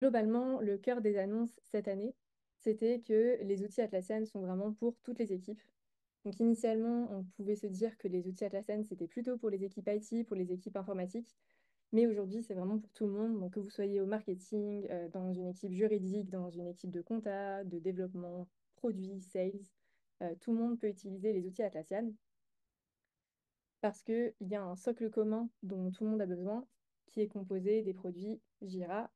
Globalement, le cœur des annonces cette année, c'était que les outils Atlassian sont vraiment pour toutes les équipes. Donc initialement, on pouvait se dire que les outils Atlassian, c'était plutôt pour les équipes IT, pour les équipes informatiques. Mais aujourd'hui, c'est vraiment pour tout le monde. Donc que vous soyez au marketing, dans une équipe juridique, dans une équipe de compta, de développement, produit, sales, tout le monde peut utiliser les outils Atlassian parce qu'il y a un socle commun dont tout le monde a besoin, qui est composé des produits Jira,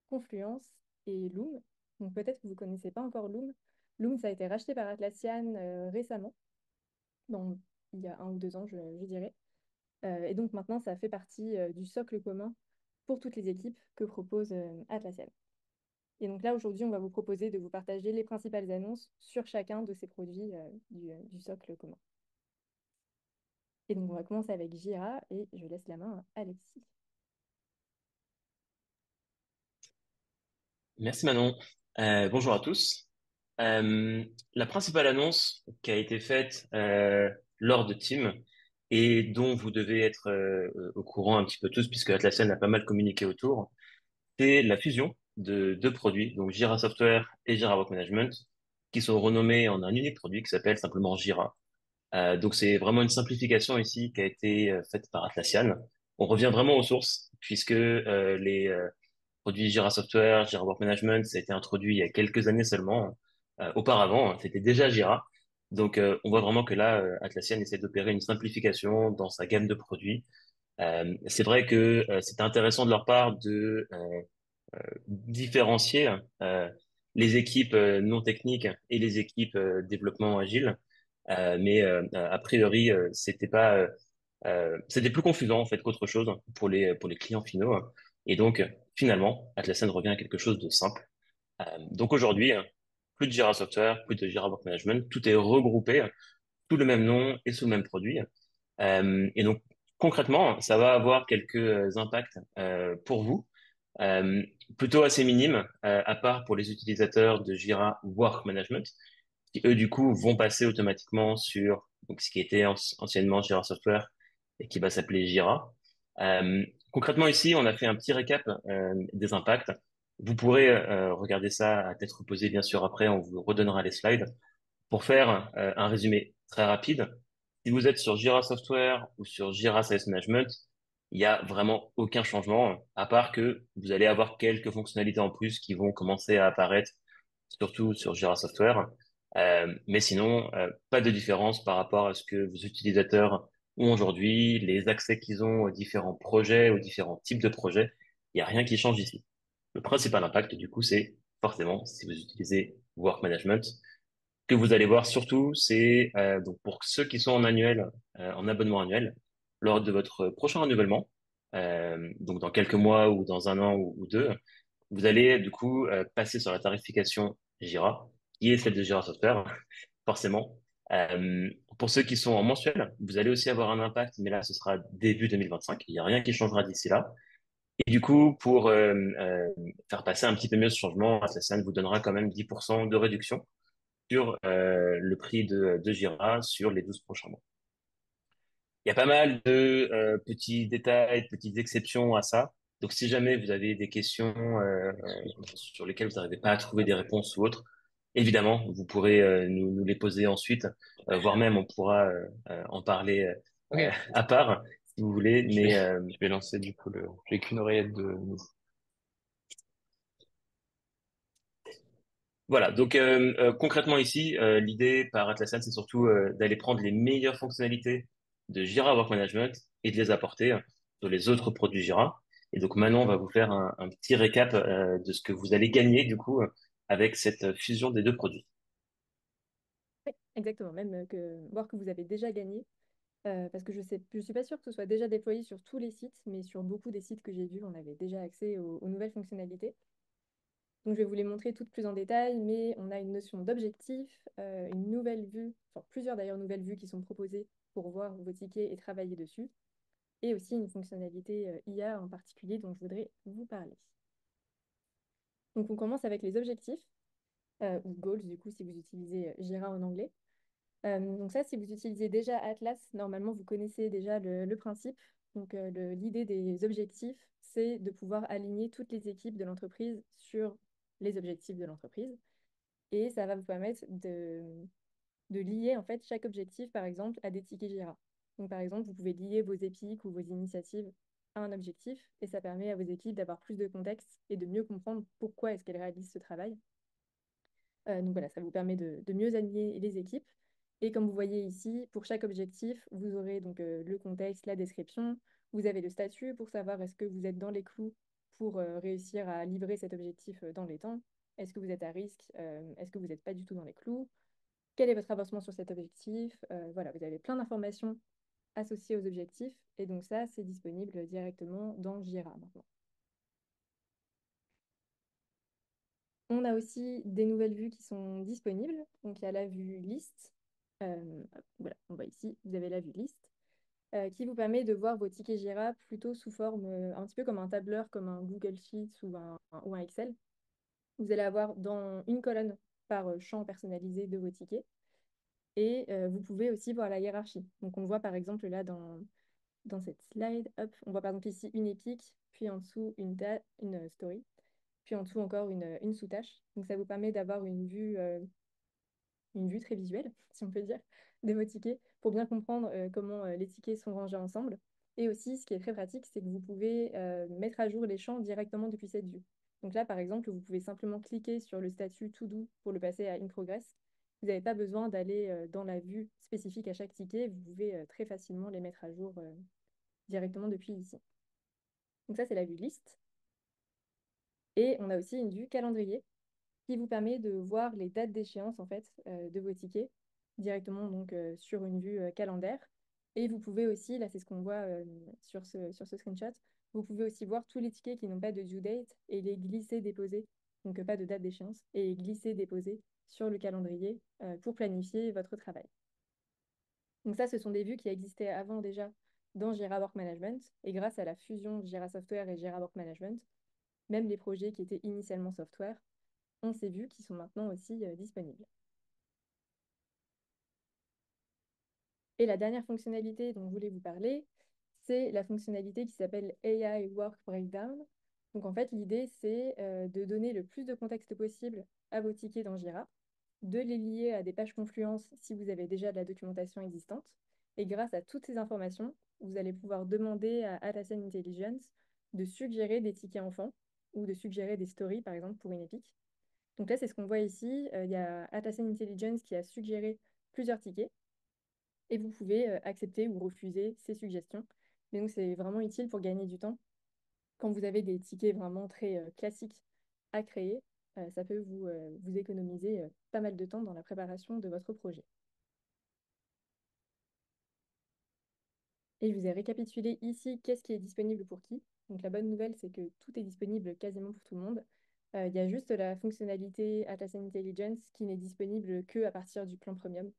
Confluence et Loom. Donc peut-être que vous ne connaissez pas encore Loom. Loom, ça a été racheté par Atlassian récemment, donc il y a 1 ou 2 ans, je dirais. Et donc maintenant, ça fait partie du socle commun pour toutes les équipes que propose Atlassian. Et donc là, aujourd'hui, on va vous proposer de vous partager les principales annonces sur chacun de ces produits du socle commun. Et donc, on va commencer avec Jira et je laisse la main à Alexis. Merci Manon. Bonjour à tous. La principale annonce qui a été faite lors de Team et dont vous devez être au courant un petit peu tous puisque Atlassian a pas mal communiqué autour, c'est la fusion de deux produits, donc Jira Software et Jira Work Management, qui sont renommés en un unique produit qui s'appelle simplement Jira. Donc c'est vraiment une simplification ici qui a été faite par Atlassian. On revient vraiment aux sources puisque les produit Jira Software, Jira Work Management, ça a été introduit il y a quelques années seulement. Auparavant, c'était déjà Jira. Donc, on voit vraiment que là, Atlassian essaie d'opérer une simplification dans sa gamme de produits. C'est vrai que c'était intéressant de leur part de différencier les équipes non techniques et les équipes développement agile. Mais a priori, c'était plus confusant en fait qu'autre chose pour les clients finaux. Et donc, finalement, Atlassian revient à quelque chose de simple. Donc aujourd'hui, plus de Jira Software, plus de Jira Work Management, tout est regroupé sous le même nom et sous le même produit. Et donc, concrètement, ça va avoir quelques impacts pour vous, euh, plutôt assez minimes, à part pour les utilisateurs de Jira Work Management, qui eux, du coup, vont passer automatiquement sur donc, ce qui était anciennement Jira Software et qui va s'appeler Jira. Concrètement, ici, on a fait un petit récap des impacts. Vous pourrez regarder ça à tête reposée, bien sûr, après, on vous redonnera les slides. Pour faire un résumé très rapide, si vous êtes sur Jira Software ou sur Jira Sales Management, il y a vraiment aucun changement, à part que vous allez avoir quelques fonctionnalités en plus qui vont commencer à apparaître, surtout sur Jira Software. Mais sinon, pas de différence par rapport à ce que vos utilisateurs ont aujourd'hui, les accès qu'ils ont aux différents projets, aux différents types de projets. Il n'y a rien qui change ici. Le principal impact, du coup, c'est forcément si vous utilisez Work Management, que vous allez voir surtout, c'est donc pour ceux qui sont en annuel, en abonnement annuel, lors de votre prochain renouvellement, donc dans quelques mois ou dans un an ou deux, vous allez du coup passer sur la tarification Jira, qui est celle de Jira Software, forcément. Pour ceux qui sont en mensuel, vous allez aussi avoir un impact, mais là, ce sera début 2025. Il n'y a rien qui changera d'ici là. Et du coup, pour faire passer un petit peu mieux ce changement, Atlassian vous donnera quand même 10% de réduction sur le prix de Jira sur les 12 prochains mois. Il y a pas mal de petits détails, de petites exceptions à ça. Donc, si jamais vous avez des questions sur lesquelles vous n'arrivez pas à trouver des réponses ou autres, évidemment, vous pourrez nous les poser ensuite, voire même on pourra en parler Ok, à part, si vous voulez. je vais, Mais je vais lancer du coup j'ai qu'une oreillette de. voilà, donc concrètement ici, l'idée par Atlassian, c'est surtout d'aller prendre les meilleures fonctionnalités de Jira Work Management et de les apporter sur les autres produits Jira. Et donc maintenant, on va vous faire un petit récap de ce que vous allez gagner du coup avec cette fusion des deux produits. Oui, exactement, même voir que vous avez déjà gagné, parce que je suis pas sûre que ce soit déjà déployé sur tous les sites, mais sur beaucoup des sites que j'ai vus, on avait déjà accès aux nouvelles fonctionnalités. Donc, je vais vous les montrer toutes plus en détail, mais on a une notion d'objectif, une nouvelle vue, enfin plusieurs d'ailleurs nouvelles vues qui sont proposées pour voir vos tickets et travailler dessus, et aussi une fonctionnalité IA en particulier dont je voudrais vous parler. Donc, on commence avec les objectifs, ou goals du coup si vous utilisez Jira en anglais. Donc ça, si vous utilisez déjà Atlas, normalement vous connaissez déjà le principe. Donc, l'idée des objectifs, c'est de pouvoir aligner toutes les équipes de l'entreprise sur les objectifs de l'entreprise. Et ça va vous permettre de lier en fait chaque objectif, par exemple, à des tickets Jira. Donc, par exemple, vous pouvez lier vos épiques ou vos initiatives à un objectif et ça permet à vos équipes d'avoir plus de contexte et de mieux comprendre pourquoi est-ce qu'elles réalisent ce travail. Donc voilà, ça vous permet de mieux aligner les équipes. Et comme vous voyez ici, pour chaque objectif, vous aurez donc le contexte, la description, vous avez le statut pour savoir est-ce que vous êtes dans les clous pour réussir à livrer cet objectif dans les temps. Est-ce que vous êtes à risque? Est-ce que vous n'êtes pas du tout dans les clous? Quel est votre avancement sur cet objectif? Voilà, vous avez plein d'informations associées aux objectifs. Et donc ça, c'est disponible directement dans Jira maintenant. On a aussi des nouvelles vues qui sont disponibles. Donc, il y a la vue liste. Voilà, on voit ici, vous avez la vue liste, qui vous permet de voir vos tickets Jira plutôt sous forme un petit peu comme un tableur, comme un Google Sheets ou un Excel. Vous allez avoir dans une colonne par champ personnalisé de vos tickets. Et vous pouvez aussi voir la hiérarchie. Donc, on voit par exemple là dans cette slide, hop, on voit par exemple ici une épique, puis en dessous une story, puis en dessous encore une sous-tâche. Donc, ça vous permet d'avoir une vue très visuelle, si on peut dire, de vos tickets pour bien comprendre comment les tickets sont rangés ensemble. Et aussi, ce qui est très pratique, c'est que vous pouvez mettre à jour les champs directement depuis cette vue. Donc là, par exemple, vous pouvez simplement cliquer sur le statut To Do pour le passer à In Progress. Vous n'avez pas besoin d'aller dans la vue spécifique à chaque ticket. Vous pouvez très facilement les mettre à jour directement depuis ici. Donc ça, c'est la vue liste. Et on a aussi une vue calendrier qui vous permet de voir les dates d'échéance en fait de vos tickets directement donc sur une vue calendaire. Et vous pouvez aussi, là c'est ce qu'on voit sur ce screenshot, vous pouvez aussi voir tous les tickets qui n'ont pas de due date et les glisser, déposer, donc pas de date d'échéance, et les glisser, déposer sur le calendrier pour planifier votre travail. Donc ça, ce sont des vues qui existaient avant déjà dans Jira Work Management. Et grâce à la fusion Jira Software et Jira Work Management, même les projets qui étaient initialement software ont ces vues qui sont maintenant aussi disponibles. Et la dernière fonctionnalité dont je voulais vous parler, c'est la fonctionnalité qui s'appelle AI Work Breakdown. Donc en fait, l'idée, c'est de donner le plus de contexte possible à vos tickets dans Jira, de les lier à des pages Confluence si vous avez déjà de la documentation existante. Et grâce à toutes ces informations, vous allez pouvoir demander à Atlassian Intelligence de suggérer des tickets enfants ou de suggérer des stories, par exemple, pour une épique. Donc là, c'est ce qu'on voit ici. Il y a Atlassian Intelligence qui a suggéré plusieurs tickets et vous pouvez accepter ou refuser ces suggestions. Mais donc, c'est vraiment utile pour gagner du temps. Quand vous avez des tickets vraiment très classiques à créer, ça peut vous économiser pas mal de temps dans la préparation de votre projet. Et je vous ai récapitulé ici qu'est-ce qui est disponible pour qui. Donc la bonne nouvelle, c'est que tout est disponible quasiment pour tout le monde. Il y a juste la fonctionnalité Atlassian Intelligence qui n'est disponible que à partir du plan premium.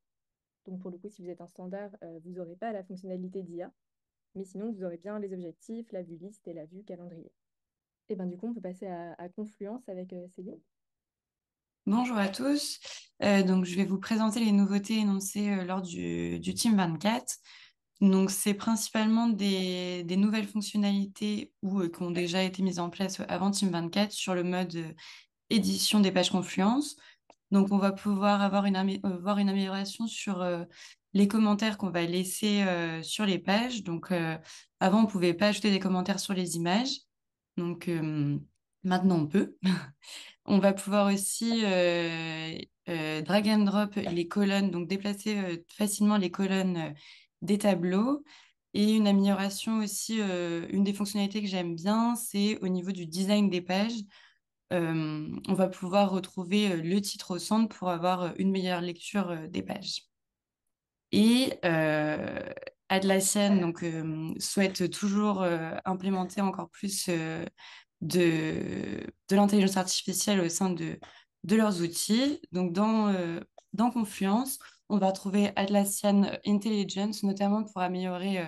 Donc pour le coup, si vous êtes un standard, vous n'aurez pas la fonctionnalité d'IA. Mais sinon, vous aurez bien les objectifs, la vue liste et la vue calendrier. Et bien du coup, on peut passer à Confluence avec Céline. Bonjour à tous. Donc, je vais vous présenter les nouveautés énoncées lors du Team 24. Donc, c'est principalement des nouvelles fonctionnalités ou qui ont déjà été mises en place avant Team 24 sur le mode édition des pages Confluence. Donc, on va pouvoir voir une amélioration sur les commentaires qu'on va laisser sur les pages. Donc, avant, on ne pouvait pas ajouter des commentaires sur les images. Donc, maintenant, on peut. On va pouvoir aussi drag and drop les colonnes, donc déplacer facilement les colonnes des tableaux. Et une amélioration aussi, une des fonctionnalités que j'aime bien, c'est au niveau du design des pages. On va pouvoir retrouver le titre au centre pour avoir une meilleure lecture des pages. Et Atlassian souhaite toujours implémenter encore plus de l'intelligence artificielle au sein de leurs outils. Donc, dans Confluence, on va trouver Atlassian Intelligence, notamment pour améliorer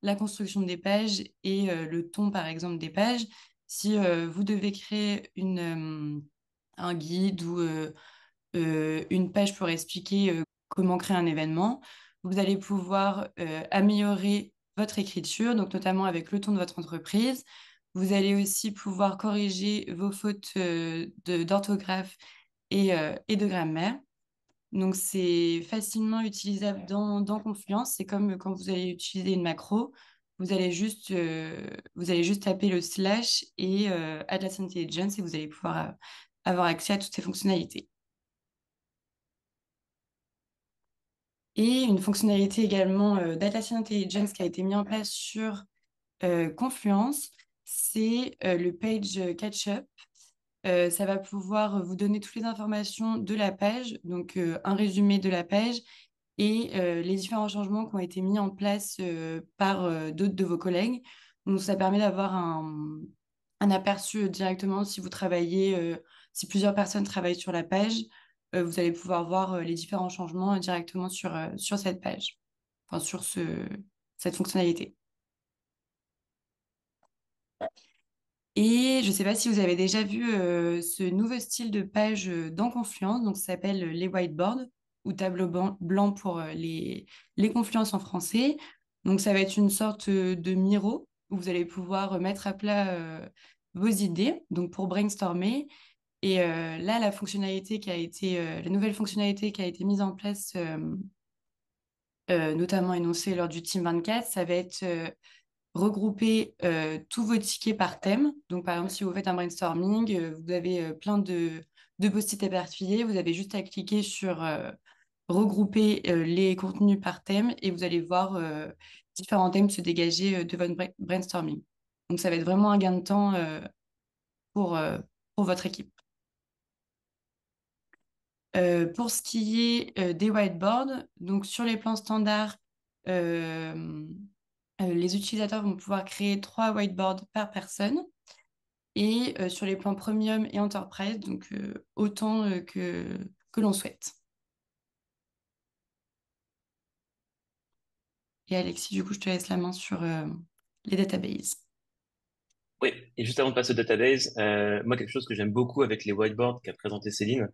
la construction des pages et le ton, par exemple, des pages. Si vous devez créer un guide ou une page pour expliquer comment créer un événement, vous allez pouvoir améliorer votre écriture, donc notamment avec le ton de votre entreprise. Vous allez aussi pouvoir corriger vos fautes d'orthographe et de grammaire. Donc, c'est facilement utilisable dans Confluence. C'est comme quand vous allez utiliser une macro, vous allez juste taper le slash et Atlas Intelligence et vous allez pouvoir avoir accès à toutes ces fonctionnalités. Et une fonctionnalité également d'Atlassian Intelligence qui a été mise en place sur Confluence, c'est le page catch-up. Ça va pouvoir vous donner toutes les informations de la page, donc un résumé de la page et les différents changements qui ont été mis en place par d'autres de vos collègues. Donc, ça permet d'avoir un aperçu directement si vous travaillez, si plusieurs personnes travaillent sur la page, vous allez pouvoir voir les différents changements directement sur cette page, enfin sur cette fonctionnalité. Et je ne sais pas si vous avez déjà vu ce nouveau style de page dans Confluence, donc ça s'appelle les whiteboards ou tableau blanc pour les Confluence en français. Donc ça va être une sorte de Miro où vous allez pouvoir mettre à plat vos idées, donc pour brainstormer. Et là, la nouvelle fonctionnalité qui a été mise en place, notamment énoncée lors du Team 24, ça va être regrouper tous vos tickets par thème. Donc, par exemple, si vous faites un brainstorming, vous avez plein de post-it éparpillés. Vous avez juste à cliquer sur regrouper les contenus par thème et vous allez voir différents thèmes se dégager de votre brainstorming. Donc, ça va être vraiment un gain de temps pour, euh, pour votre équipe. Pour ce qui est des whiteboards, donc sur les plans standards, euh, les utilisateurs vont pouvoir créer 3 whiteboards par personne. Et sur les plans premium et enterprise, donc autant que l'on souhaite. Et Alexis, du coup, je te laisse la main sur les databases. Oui, et juste avant de passer au database, moi, quelque chose que j'aime beaucoup avec les whiteboards qu'a présenté Céline,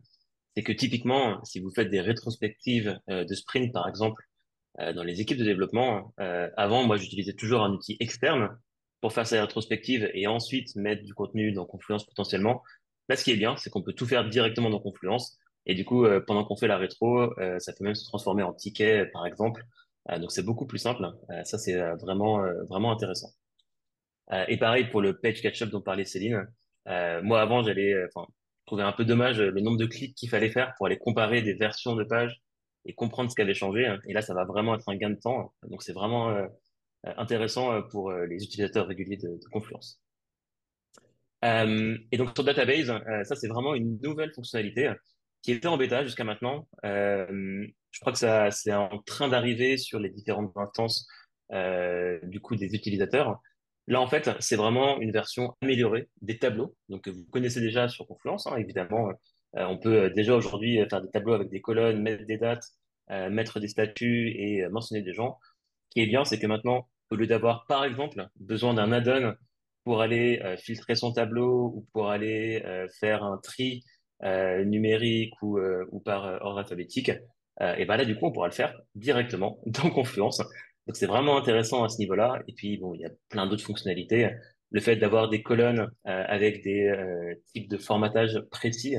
c'est que typiquement, si vous faites des rétrospectives de sprint, par exemple, dans les équipes de développement, avant, moi, j'utilisais toujours un outil externe pour faire ces rétrospectives et ensuite mettre du contenu dans Confluence potentiellement. Là, ce qui est bien, c'est qu'on peut tout faire directement dans Confluence. Et du coup, pendant qu'on fait la rétro, ça peut même se transformer en ticket, par exemple. Donc, c'est beaucoup plus simple. Ça, c'est vraiment intéressant. Et pareil pour le page catch-up dont parlait Céline. Moi, avant, enfin, je trouvais un peu dommage le nombre de clics qu'il fallait faire pour aller comparer des versions de pages et comprendre ce qui avait changé. Et là, ça va vraiment être un gain de temps. Donc, c'est vraiment intéressant pour les utilisateurs réguliers de Confluence. Et donc, sur Database, ça, c'est vraiment une nouvelle fonctionnalité qui était en bêta jusqu'à maintenant. Je crois que ça, c'est en train d'arriver sur les différentes instances du coup des utilisateurs. Là, en fait, c'est vraiment une version améliorée des tableaux. Donc, vous connaissez déjà sur Confluence, hein, évidemment. On peut déjà aujourd'hui faire des tableaux avec des colonnes, mettre des dates, mettre des statuts et mentionner des gens. Ce qui est bien, c'est que maintenant, au lieu d'avoir, par exemple, besoin d'un add-on pour aller filtrer son tableau ou pour aller faire un tri numérique ou par ordre alphabétique, et ben là, du coup, on pourra le faire directement dans Confluence. Donc, c'est vraiment intéressant à ce niveau-là. Et puis, bon, il y a plein d'autres fonctionnalités. Le fait d'avoir des colonnes avec des types de formatage précis,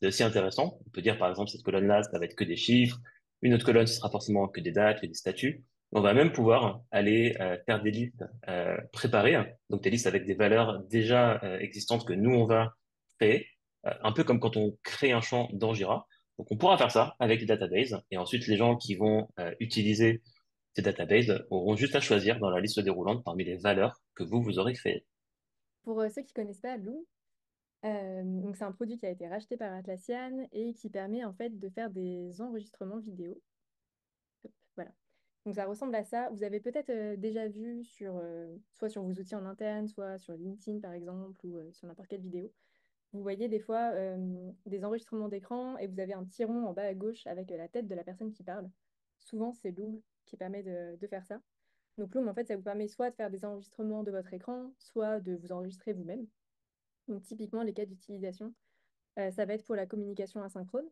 c'est aussi intéressant. On peut dire, par exemple, cette colonne-là, ça va être que des chiffres. Une autre colonne, ce sera forcément que des dates, que des statuts. On va même pouvoir aller faire des listes préparées, donc des listes avec des valeurs déjà existantes que nous, on va créer, un peu comme quand on crée un champ dans Jira. Donc, on pourra faire ça avec les databases, et ensuite, les gens qui vont utiliser ces databases auront juste à choisir dans la liste déroulante parmi les valeurs que vous aurez créées. Pour ceux qui connaissent pas Loom, donc c'est un produit qui a été racheté par Atlassian et qui permet en fait de faire des enregistrements vidéo. Hop, voilà. Donc ça ressemble à ça. Vous avez peut-être déjà vu soit sur vos outils en interne, soit sur LinkedIn par exemple, ou sur n'importe quelle vidéo. Vous voyez des fois des enregistrements d'écran et vous avez un petit rond en bas à gauche avec la tête de la personne qui parle. Souvent, c'est Loom qui permet de faire ça. Donc Loom, en fait, ça vous permet soit de faire des enregistrements de votre écran, soit de vous enregistrer vous-même. Donc typiquement, les cas d'utilisation, ça va être pour la communication asynchrone.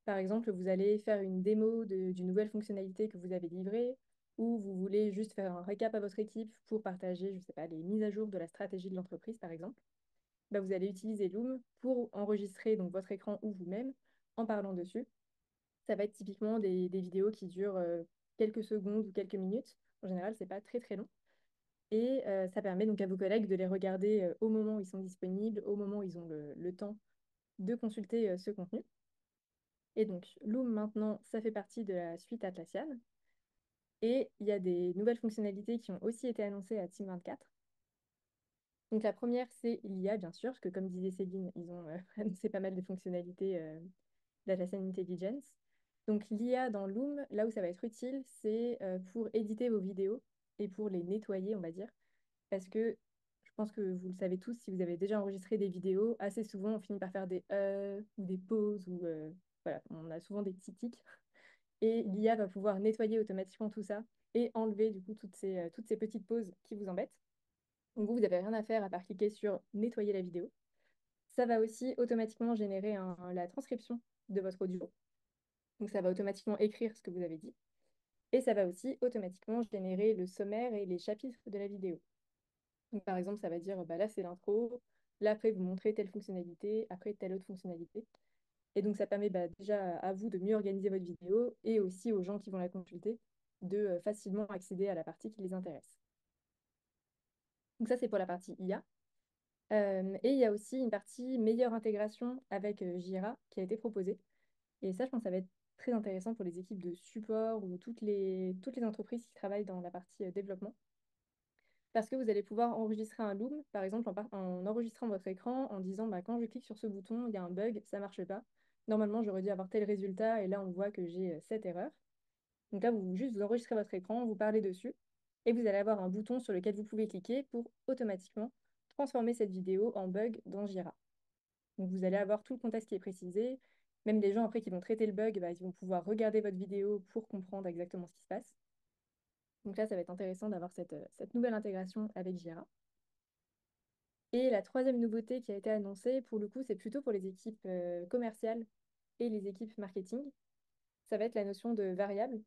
Par exemple, vous allez faire une démo d'une nouvelle fonctionnalité que vous avez livrée, où vous voulez juste faire un récap à votre équipe pour partager, je ne sais pas, les mises à jour de la stratégie de l'entreprise, par exemple, bah, vous allez utiliser Loom pour enregistrer donc, votre écran ou vous-même en parlant dessus. Ça va être typiquement des vidéos qui durent quelques secondes ou quelques minutes. En général, c'est pas très très long. Et ça permet donc à vos collègues de les regarder au moment où ils sont disponibles, au moment où ils ont le temps de consulter ce contenu. Et donc, Loom, maintenant, ça fait partie de la suite Atlassian. Et il y a des nouvelles fonctionnalités qui ont aussi été annoncées à Team 24. Donc, la première, c'est l'IA, bien sûr, parce que comme disait Céline, ils ont annoncé pas mal de fonctionnalités d'Atlassian Intelligence. Donc, l'IA dans Loom, là où ça va être utile, c'est pour éditer vos vidéos et pour les nettoyer, on va dire. Parce que je pense que vous le savez tous, si vous avez déjà enregistré des vidéos, assez souvent, on finit par faire des ou des pauses, ou voilà, on a souvent des petits tics. Et l'IA va pouvoir nettoyer automatiquement tout ça et enlever du coup toutes ces petites pauses qui vous embêtent. Donc vous n'avez rien à faire à part cliquer sur nettoyer la vidéo. Ça va aussi automatiquement générer la transcription de votre audio. Donc ça va automatiquement écrire ce que vous avez dit. Et ça va aussi automatiquement générer le sommaire et les chapitres de la vidéo. Donc par exemple, ça va dire, bah, là c'est l'intro, là après vous montrez telle fonctionnalité, après telle autre fonctionnalité. Et donc ça permet bah, déjà à vous de mieux organiser votre vidéo et aussi aux gens qui vont la consulter de facilement accéder à la partie qui les intéresse. Donc ça c'est pour la partie IA. Et il y a aussi une partie meilleure intégration avec Jira qui a été proposée. Et ça, je pense que ça va être très intéressant pour les équipes de support ou toutes les entreprises qui travaillent dans la partie développement. Parce que vous allez pouvoir enregistrer un loom, par exemple, en enregistrant votre écran, en disant bah, quand je clique sur ce bouton, il y a un bug, ça ne marche pas. Normalement, j'aurais dû avoir tel résultat, et là, on voit que j'ai cette erreur. Donc là, juste vous enregistrez votre écran, vous parlez dessus, et vous allez avoir un bouton sur lequel vous pouvez cliquer pour automatiquement transformer cette vidéo en bug dans Jira. Donc vous allez avoir tout le contexte qui est précisé. Même les gens après qui vont traiter le bug, bah, ils vont pouvoir regarder votre vidéo pour comprendre exactement ce qui se passe. Donc là, ça va être intéressant d'avoir cette nouvelle intégration avec Jira. Et la troisième nouveauté qui a été annoncée, pour le coup, c'est plutôt pour les équipes commerciales et les équipes marketing. Ça va être la notion de variable,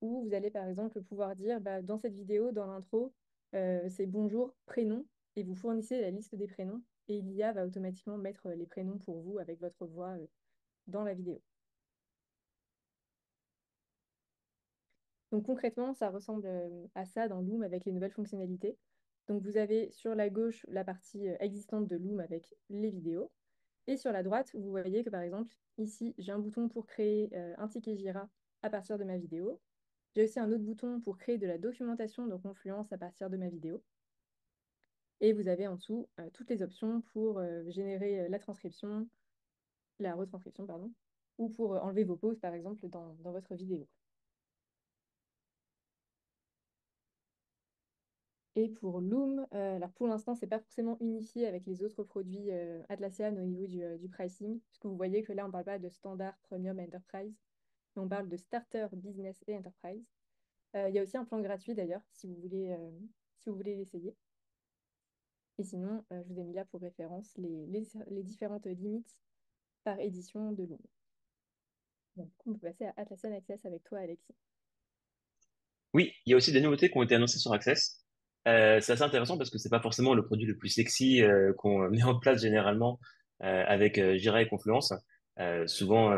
où vous allez par exemple pouvoir dire bah, dans cette vidéo, dans l'intro, c'est bonjour, prénom, et vous fournissez la liste des prénoms, et l'IA va automatiquement mettre les prénoms pour vous avec votre voix dans la vidéo. Donc concrètement, ça ressemble à ça dans Loom avec les nouvelles fonctionnalités. Donc vous avez sur la gauche la partie existante de Loom avec les vidéos. Et sur la droite, vous voyez que par exemple, ici, j'ai un bouton pour créer un ticket Jira à partir de ma vidéo. J'ai aussi un autre bouton pour créer de la documentation de Confluence à partir de ma vidéo. Et vous avez en dessous toutes les options pour générer la transcription, la retranscription, pardon, ou pour enlever vos pauses, par exemple, dans votre vidéo. Et pour Loom, alors pour l'instant, ce n'est pas forcément unifié avec les autres produits Atlassian au niveau du pricing, puisque vous voyez que là, on ne parle pas de standard, premium, enterprise, mais on parle de starter, business et enterprise. Il y a aussi un plan gratuit d'ailleurs, si vous voulez l'essayer. Et sinon, je vous ai mis là pour référence les différentes limites par édition de Loom. Donc, on peut passer à Atlassian Access avec toi, Alexis. Oui, il y a aussi des nouveautés qui ont été annoncées sur Access. C'est assez intéressant parce que c'est pas forcément le produit le plus sexy qu'on met en place généralement avec Jira et Confluence. Souvent,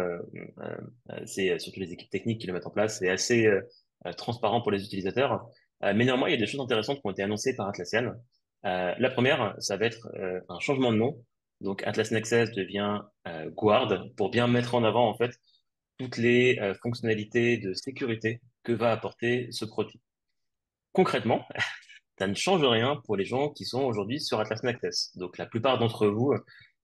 c'est surtout les équipes techniques qui le mettent en place. C'est assez transparent pour les utilisateurs. Mais néanmoins, il y a des choses intéressantes qui ont été annoncées par Atlassian. La première, ça va être un changement de nom. Donc, Atlassian Access devient Guard pour bien mettre en avant en fait toutes les fonctionnalités de sécurité que va apporter ce produit. Concrètement, ça ne change rien pour les gens qui sont aujourd'hui sur Atlassian Access. Donc, la plupart d'entre vous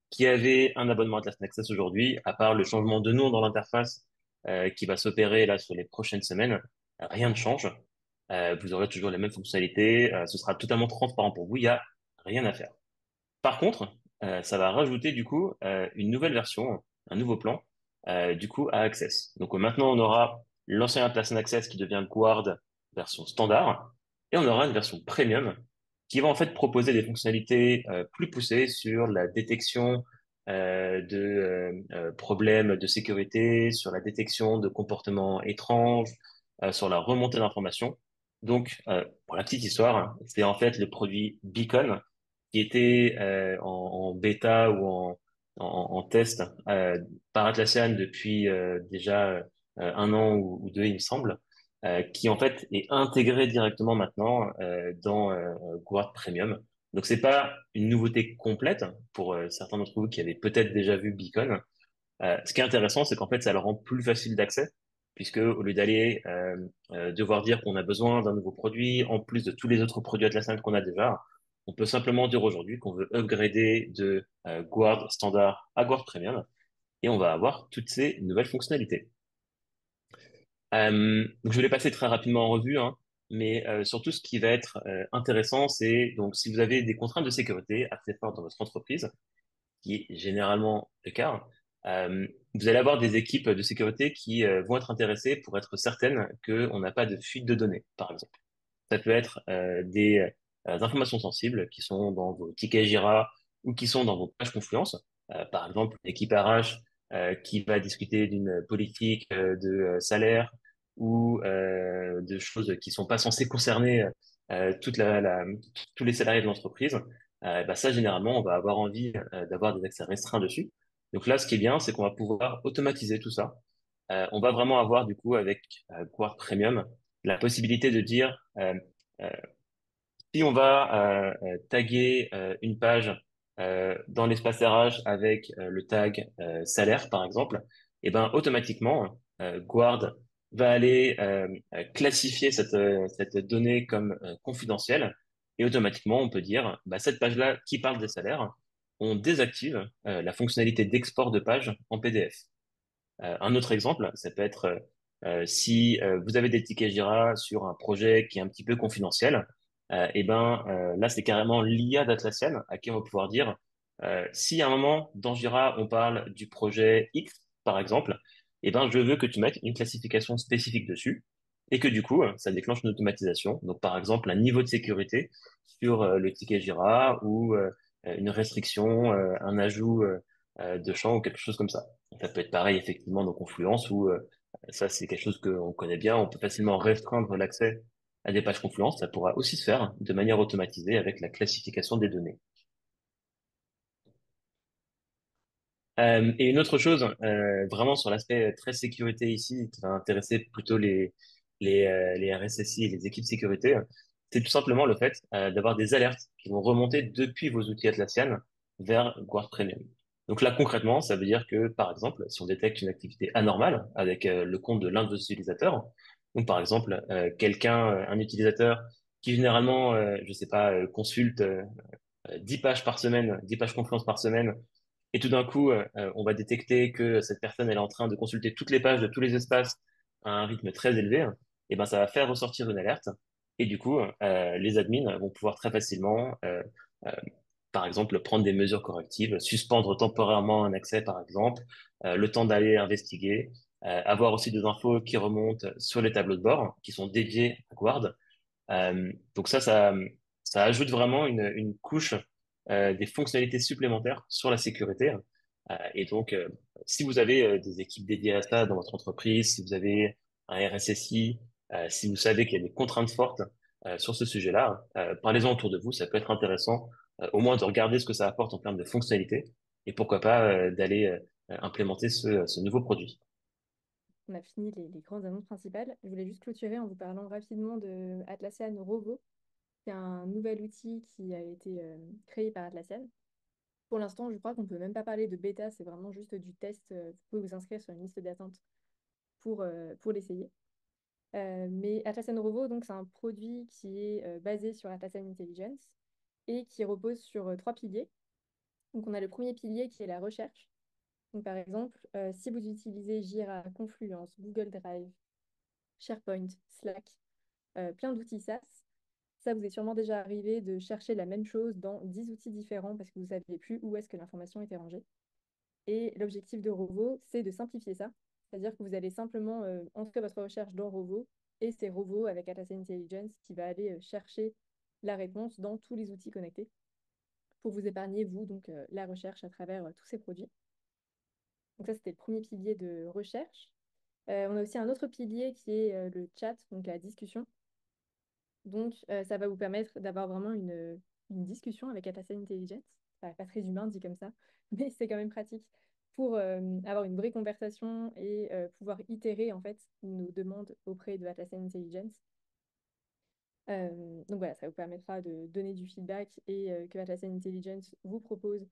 qui avez un abonnement Atlassian Access aujourd'hui, à part le changement de nom dans l'interface qui va s'opérer là sur les prochaines semaines, rien ne change. Vous aurez toujours les mêmes fonctionnalités. Ce sera totalement transparent pour vous. Il n'y a rien à faire. Par contre, ça va rajouter du coup une nouvelle version, un nouveau plan, du coup à Access. Donc maintenant, on aura l'ancien Atlassian Access qui devient Guard version standard, et on aura une version premium qui va en fait proposer des fonctionnalités plus poussées sur la détection de problèmes de sécurité, sur la détection de comportements étranges, sur la remontée d'informations. Donc, pour la petite histoire, c'est en fait le produit Beacon qui était en bêta ou en test par Atlassian depuis déjà un an ou deux, il me semble, qui en fait est intégré directement maintenant dans Guard Premium. Donc, c'est pas une nouveauté complète pour certains d'entre vous qui avaient peut-être déjà vu Beacon. Ce qui est intéressant, c'est qu'en fait, ça le rend plus facile d'accès, puisque au lieu d'aller devoir dire qu'on a besoin d'un nouveau produit, en plus de tous les autres produits Atlassian qu'on a déjà, on peut simplement dire aujourd'hui qu'on veut upgrader de Guard standard à Guard Premium, et on va avoir toutes ces nouvelles fonctionnalités. Donc je vais les passer très rapidement en revue, hein, mais surtout ce qui va être intéressant, c'est donc si vous avez des contraintes de sécurité assez fortes dans votre entreprise, qui est généralement le cas, vous allez avoir des équipes de sécurité qui vont être intéressées pour être certaines qu'on n'a pas de fuite de données, par exemple. Ça peut être des informations sensibles qui sont dans vos tickets Jira ou qui sont dans vos pages Confluence. Par exemple, l'équipe RH qui va discuter d'une politique de salaire ou de choses qui sont pas censées concerner toute tous les salariés de l'entreprise. Bah ça, généralement, on va avoir envie d'avoir des accès restreints dessus. Donc là, ce qui est bien, c'est qu'on va pouvoir automatiser tout ça. On va vraiment avoir, du coup, avec Guard Premium, la possibilité de dire euh, si on va taguer une page dans l'espace RH avec le tag salaire, par exemple, et ben automatiquement, Guard va aller classifier cette donnée comme confidentielle et automatiquement, on peut dire, bah, cette page-là qui parle des salaires, on désactive la fonctionnalité d'export de page en PDF. Un autre exemple, ça peut être si vous avez des tickets Jira sur un projet qui est un petit peu confidentiel, et ben là c'est carrément l'IA d'Atlassian à qui on va pouvoir dire si à un moment dans Jira on parle du projet X par exemple, et ben je veux que tu mettes une classification spécifique dessus et que du coup ça déclenche une automatisation. Donc par exemple un niveau de sécurité sur le ticket Jira ou une restriction, un ajout de champ ou quelque chose comme ça. Ça peut être pareil effectivement dans Confluence où ça c'est quelque chose qu'on connaît bien. On peut facilement restreindre l'accès à des pages Confluence. Ça pourra aussi se faire de manière automatisée avec la classification des données. Et une autre chose, vraiment sur l'aspect très sécurité ici, qui va intéresser plutôt les RSSI et les équipes sécurité, c'est tout simplement le fait d'avoir des alertes qui vont remonter depuis vos outils Atlassian vers Guard Premium. Donc là, concrètement, ça veut dire que, par exemple, si on détecte une activité anormale avec le compte de l'un de vos utilisateurs, donc par exemple, un utilisateur qui généralement, je sais pas, consulte 10 pages par semaine, 10 pages Confluence par semaine, et tout d'un coup, on va détecter que cette personne elle est en train de consulter toutes les pages de tous les espaces à un rythme très élevé, et ben ça va faire ressortir une alerte. Et du coup, les admins vont pouvoir très facilement, euh, par exemple, prendre des mesures correctives, suspendre temporairement un accès, par exemple, le temps d'aller investiguer, avoir aussi des infos qui remontent sur les tableaux de bord qui sont dédiés à Guard. Donc ça ajoute vraiment une couche des fonctionnalités supplémentaires sur la sécurité. Et donc, si vous avez des équipes dédiées à ça dans votre entreprise, si vous avez un RSSI, si vous savez qu'il y a des contraintes fortes sur ce sujet-là, parlez-en autour de vous. Ça peut être intéressant, au moins de regarder ce que ça apporte en termes de fonctionnalités et pourquoi pas d'aller implémenter ce nouveau produit. On a fini les grandes annonces principales. Je voulais juste clôturer en vous parlant rapidement de Atlassian Rovo, qui est un nouvel outil qui a été créé par Atlassian. Pour l'instant, je crois qu'on ne peut même pas parler de bêta, c'est vraiment juste du test. Vous pouvez vous inscrire sur une liste d'attente pour l'essayer. Mais Atlassian Rovo, donc, c'est un produit qui est basé sur Atlassian Intelligence et qui repose sur trois piliers. Donc, on a le premier pilier qui est la recherche. Donc, par exemple, si vous utilisez Jira, Confluence, Google Drive, SharePoint, Slack, plein d'outils SaaS, ça vous est sûrement déjà arrivé de chercher la même chose dans 10 outils différents parce que vous ne saviez plus où est-ce que l'information était rangée. Et l'objectif de Rovo, c'est de simplifier ça. C'est-à-dire que vous allez simplement entrer votre recherche dans Rovo et c'est Rovo avec Atlassian Intelligence qui va aller chercher la réponse dans tous les outils connectés pour vous épargner, vous, donc la recherche à travers tous ces produits. Donc ça, c'était le premier pilier de recherche. On a aussi un autre pilier qui est le chat, donc la discussion. Donc, ça va vous permettre d'avoir vraiment une discussion avec Atlassian Intelligence. Pas très humain dit comme ça, mais c'est quand même pratique pour avoir une vraie conversation et pouvoir itérer en fait nos demandes auprès de Atlassian Intelligence. Donc voilà, ça vous permettra de donner du feedback et que Atlassian Intelligence vous propose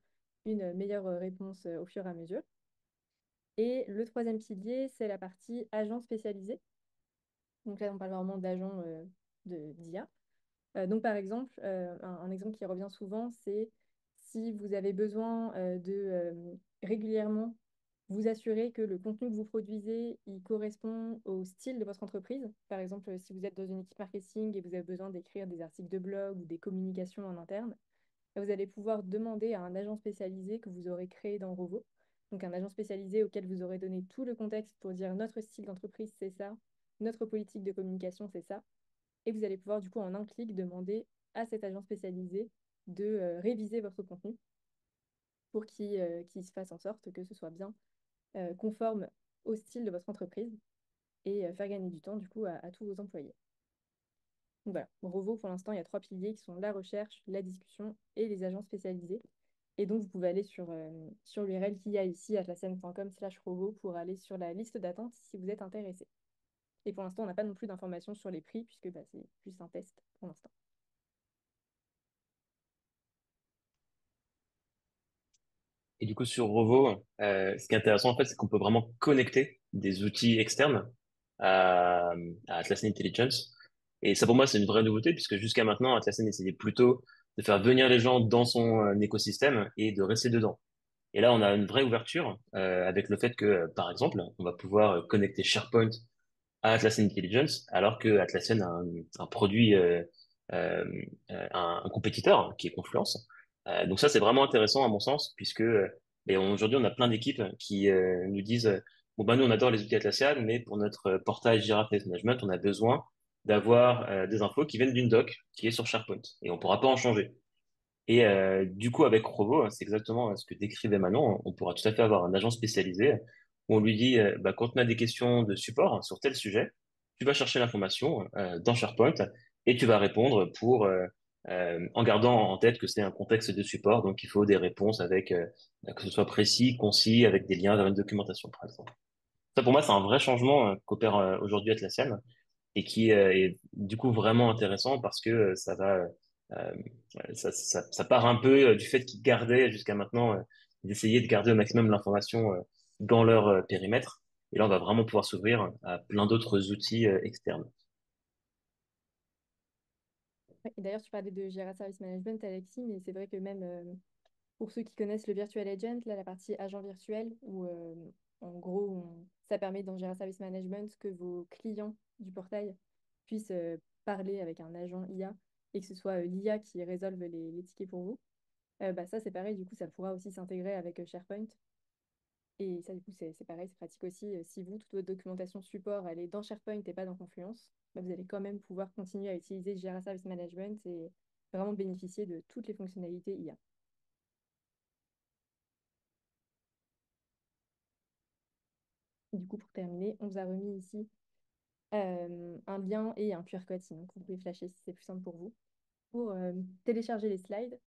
une meilleure réponse au fur et à mesure. Et le troisième pilier, c'est la partie agent spécialisé. Donc là, on parle vraiment d'agents d'IA. Donc, par exemple, un exemple qui revient souvent, c'est si vous avez besoin de régulièrement vous assurer que le contenu que vous produisez, il correspond au style de votre entreprise. Par exemple, si vous êtes dans une équipe marketing et vous avez besoin d'écrire des articles de blog ou des communications en interne, vous allez pouvoir demander à un agent spécialisé que vous aurez créé dans Rovo. Donc, un agent spécialisé auquel vous aurez donné tout le contexte pour dire notre style d'entreprise, c'est ça, notre politique de communication, c'est ça. Et vous allez pouvoir, du coup, en un clic, demander à cet agent spécialisé de réviser votre contenu pour qu'il se fasse en sorte que ce soit bien conforme au style de votre entreprise et faire gagner du temps, du coup, à tous vos employés. Donc voilà, Rovo, pour l'instant, il y a 3 piliers qui sont la recherche, la discussion et les agents spécialisés. Et donc, vous pouvez aller sur l'URL qu'il y a ici, atlassian.com/rovo, pour aller sur la liste d'attente si vous êtes intéressé. Et pour l'instant, on n'a pas non plus d'informations sur les prix, puisque bah, c'est juste un test pour l'instant. Et du coup, sur Rovo, ce qui est intéressant, en fait, c'est qu'on peut vraiment connecter des outils externes à, à Atlassian Intelligence. Et ça, pour moi, c'est une vraie nouveauté, puisque jusqu'à maintenant, Atlassian essayait plutôt de faire venir les gens dans son écosystème et de rester dedans. Et là, on a une vraie ouverture avec le fait que, par exemple, on va pouvoir connecter SharePoint à Atlassian Intelligence, alors que Atlassian a un produit, un compétiteur qui est Confluence. Donc ça, c'est vraiment intéressant à mon sens, puisque aujourd'hui, on a plein d'équipes qui nous disent, bon, bah, nous, on adore les outils Atlassian, mais pour notre portail Jira Test Management, on a besoin d'avoir des infos qui viennent d'une doc qui est sur SharePoint, et on pourra pas en changer. Et du coup, avec Rovo, c'est exactement ce que décrivait Manon. On pourra tout à fait avoir un agent spécialisé où on lui dit, bah, quand on a des questions de support sur tel sujet, tu vas chercher l'information dans SharePoint et tu vas répondre en gardant en tête que c'est un contexte de support. Donc, il faut des réponses avec, que ce soit précis, concis, avec des liens vers une documentation, par exemple. Ça, pour moi, c'est un vrai changement qu'opère aujourd'hui Atlassian et qui est du coup vraiment intéressant parce que euh, ça part un peu du fait qu'ils gardaient jusqu'à maintenant, d'essayer de garder au maximum l'information dans leur périmètre. Et là, on va vraiment pouvoir s'ouvrir à plein d'autres outils externes. Ouais, et d'ailleurs, tu parlais de Jira Service Management, Alexis, mais c'est vrai que même pour ceux qui connaissent le Virtual Agent, là, la partie agent virtuel, où en gros, ça permet dans Jira Service Management que vos clients du portail puissent parler avec un agent IA et que ce soit l'IA qui résolve les tickets pour vous. Bah, ça, c'est pareil, du coup, ça pourra aussi s'intégrer avec SharePoint. Et ça, du coup, c'est pareil, c'est pratique aussi. Si vous, toute votre documentation support, elle est dans SharePoint et pas dans Confluence, bah, vous allez quand même pouvoir continuer à utiliser Jira Service Management et vraiment bénéficier de toutes les fonctionnalités IA. Et du coup, pour terminer, on vous a remis ici un lien et un QR code, sinon vous pouvez flasher si c'est plus simple pour vous, pour télécharger les slides